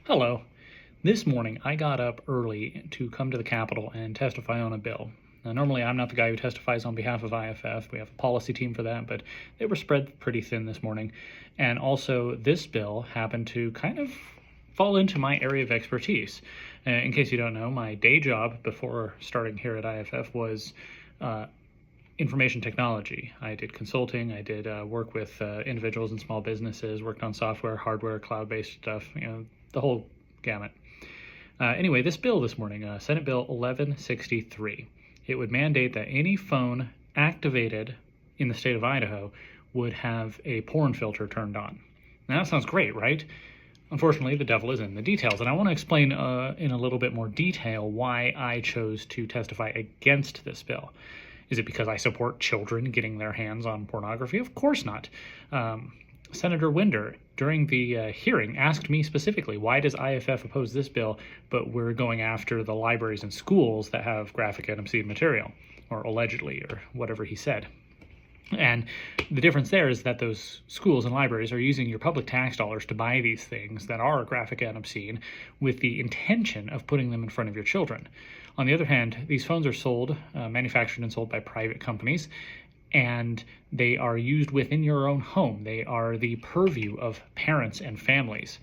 Hello. This morning I got up early to come to the Capitol and testify on a bill. Now, normally I'm not the guy who testifies on behalf of IFF. We have a policy team for that, but they were spread pretty thin this morning. And also, this bill happened to kind of fall into my area of expertise. In case you don't know, my day job before starting here at IFF was information technology. I did consulting, I did work with individuals and small businesses, worked on software, hardware, cloud-based stuff, the whole gamut. Anyway, this bill this morning, Senate Bill 1163, it would mandate that any phone activated in the state of Idaho would have a porn filter turned on. Now that sounds great, right? Unfortunately, the devil is in the details, and I want to explain in a little bit more detail why I chose to testify against this bill. Is it because I support children getting their hands on pornography? Of course not. Senator Winder, during the hearing, asked me specifically, why does IFF oppose this bill, but we're going after the libraries and schools that have graphic and obscene material, or allegedly, or whatever he said. And the difference there is that those schools and libraries are using your public tax dollars to buy these things that are graphic and obscene with the intention of putting them in front of your children. On the other hand, these phones are sold, manufactured and sold by private companies, and they are used within your own home. They are the purview of parents and families.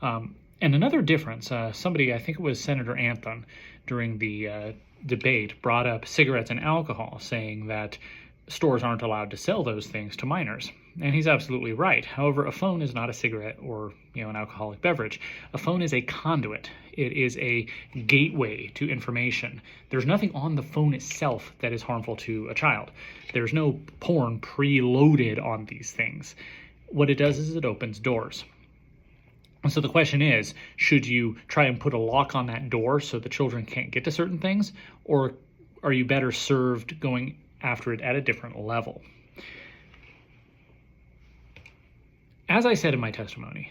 And another difference, somebody, I think it was Senator Anthony, during the debate, brought up cigarettes and alcohol, saying that stores aren't allowed to sell those things to minors. And he's absolutely right. However, a phone is not a cigarette or an alcoholic beverage. A phone is a conduit. It is a gateway to information. There's nothing on the phone itself that is harmful to a child. There's no porn preloaded on these things. What it does is it opens doors. And so the question is, should you try and put a lock on that door so the children can't get to certain things, or are you better served going after it at a different level? As I said in my testimony,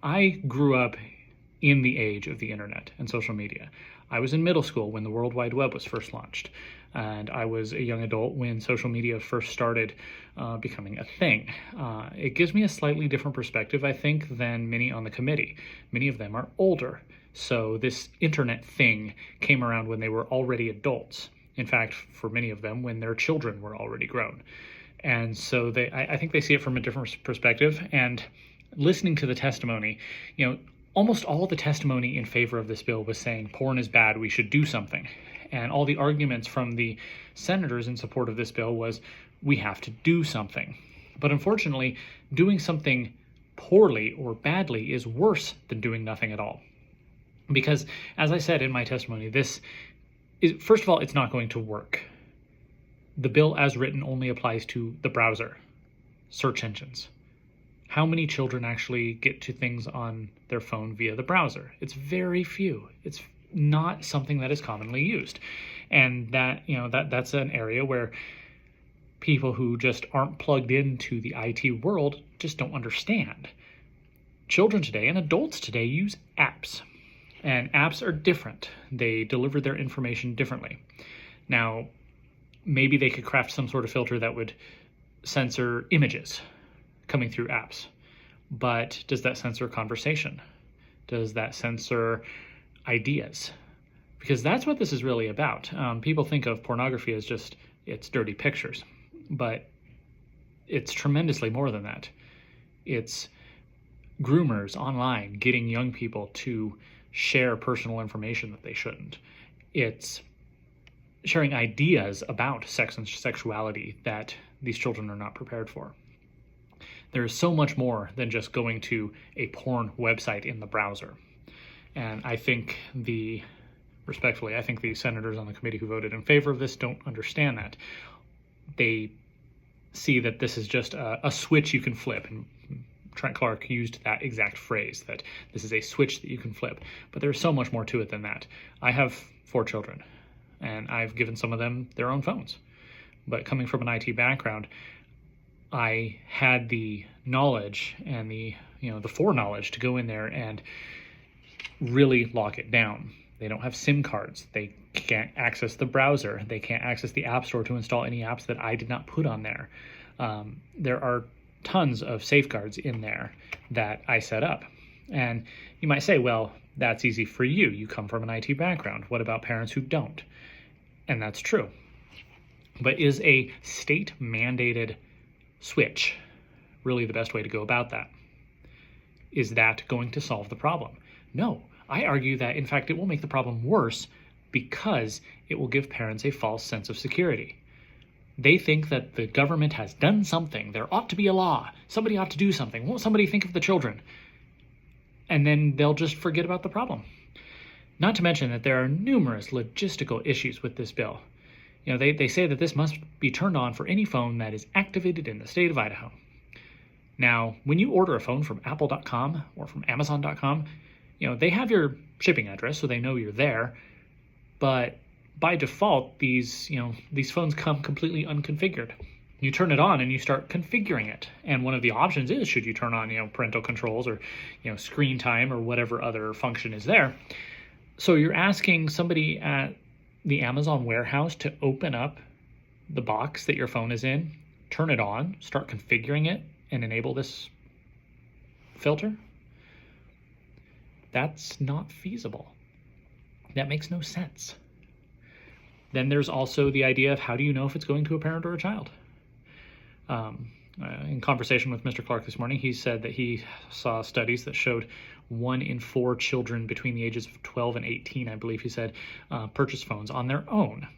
I grew up in the age of the internet and social media. I was in middle school when the World Wide Web was first launched, and I was a young adult when social media first started becoming a thing. It gives me a slightly different perspective, I think, than many on the committee. Many of them are older, so this internet thing came around when they were already adults. In fact, for many of them, when their children were already grown. And so I think they see it from a different perspective. And listening to the testimony, almost all the testimony in favor of this bill was saying porn is bad, we should do something. And all the arguments from the senators in support of this bill was, we have to do something. But unfortunately, doing something poorly or badly is worse than doing nothing at all. Because, as I said in my testimony, first of all, it's not going to work. The bill as written only applies to the browser, search engines. How many children actually get to things on their phone via the browser? It's very few. It's not something that is commonly used. And that's an area where people who just aren't plugged into the IT world just don't understand. Children today and adults today use apps. And apps are different. They deliver their information differently. Now, maybe they could craft some sort of filter that would censor images coming through apps. But does that censor conversation? Does that censor ideas? Because that's what this is really about. People think of pornography as just, it's dirty pictures. But it's tremendously more than that. It's groomers online getting young people to share personal information that they shouldn't. It's sharing ideas about sex and sexuality that these children are not prepared for. There is so much more than just going to a porn website in the browser. And I think respectfully, I think the senators on the committee who voted in favor of this don't understand that. They see that this is just a switch you can flip, and Trent Clark used that exact phrase, that this is a switch that you can flip. But there's so much more to it than that. I have 4 children, and I've given some of them their own phones. But coming from an IT background, I had the knowledge and the foreknowledge to go in there and really lock it down. They don't have SIM cards. They can't access the browser. They can't access the App Store to install any apps that I did not put on there. There are tons of safeguards in there that I set up. And you might say, well, that's easy for you. You come from an IT background. What about parents who don't? And that's true. But is a state-mandated switch really the best way to go about that? Is that going to solve the problem? No. I argue that, in fact, it will make the problem worse because it will give parents a false sense of security. They think that the government has done something. There ought to be a law. Somebody ought to do something. Won't somebody think of the children? And then they'll just forget about the problem. Not to mention that there are numerous logistical issues with this bill. They say that this must be turned on for any phone that is activated in the state of Idaho. Now, when you order a phone from Apple.com or from Amazon.com, they have your shipping address, so they know you're there. But by default, these phones come completely unconfigured. You turn it on and you start configuring it. And one of the options is, should you turn on, parental controls or, screen time or whatever other function is there. So you're asking somebody at the Amazon warehouse to open up the box that your phone is in, turn it on, start configuring it, and enable this filter? That's not feasible. That makes no sense. Then there's also the idea of how do you know if it's going to a parent or a child? In conversation with Mr. Clark this morning, he said that he saw studies that showed 1 in 4 children between the ages of 12 and 18, I believe he said, purchase phones on their own.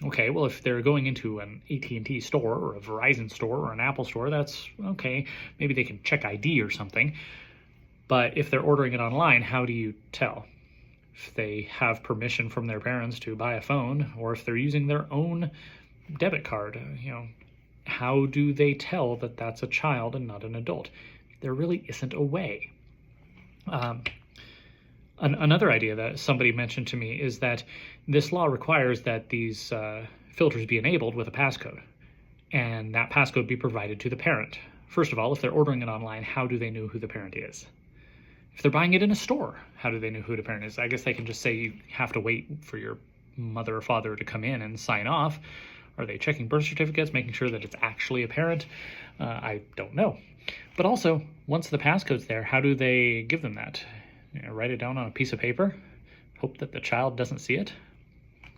Okay, well, if they're going into an AT&T store or a Verizon store or an Apple store, that's okay. Maybe they can check ID or something. But if they're ordering it online, how do you tell? If they have permission from their parents to buy a phone, or if they're using their own debit card, how do they tell that that's a child and not an adult? There really isn't a way. Another idea that somebody mentioned to me is that this law requires that these filters be enabled with a passcode, and that passcode be provided to the parent. First of all, if they're ordering it online, how do they know who the parent is? If they're buying it in a store, how do they know who the parent is? I guess they can just say you have to wait for your mother or father to come in and sign off. Are they checking birth certificates, making sure that it's actually a parent? I don't know. But also, once the passcode's there, how do they give them that? Write it down on a piece of paper, hope that the child doesn't see it.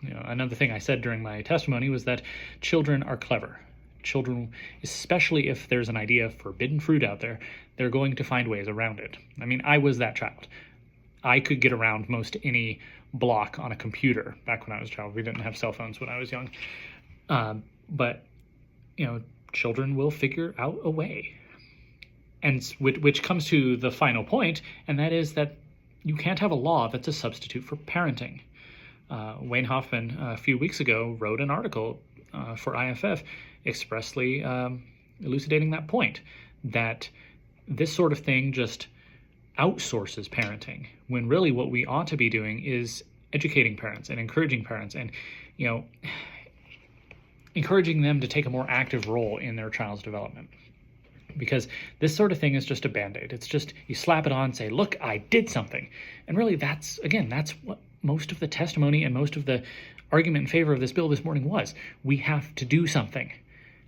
Another thing I said during my testimony was that children are clever. Children, especially if there's an idea of forbidden fruit out there, they're going to find ways around it. I mean, I was that child. I could get around most any block on a computer back when I was a child. We didn't have cell phones when I was young. But children will figure out a way. And which comes to the final point, and that is that you can't have a law that's a substitute for parenting. Wayne Hoffman, a few weeks ago, wrote an article for IFF expressly elucidating that point, that this sort of thing just outsources parenting, when really what we ought to be doing is educating parents and encouraging parents and, encouraging them to take a more active role in their child's development. Because this sort of thing is just a Band-Aid. It's just, you slap it on and say, look, I did something. And really, that's what most of the testimony and most of the argument in favor of this bill this morning was. We have to do something.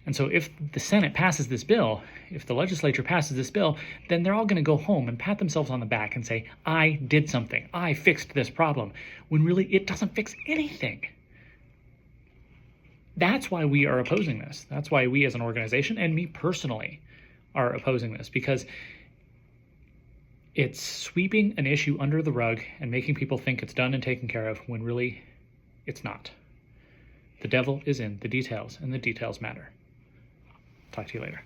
And so if the Senate passes this bill, if the legislature passes this bill, then they're all going to go home and pat themselves on the back and say, I did something. I fixed this problem. When really, it doesn't fix anything. That's why we are opposing this. That's why we as an organization, and me personally, are opposing this, because it's sweeping an issue under the rug and making people think it's done and taken care of when really it's not. The devil is in the details, and the details matter. Talk to you later.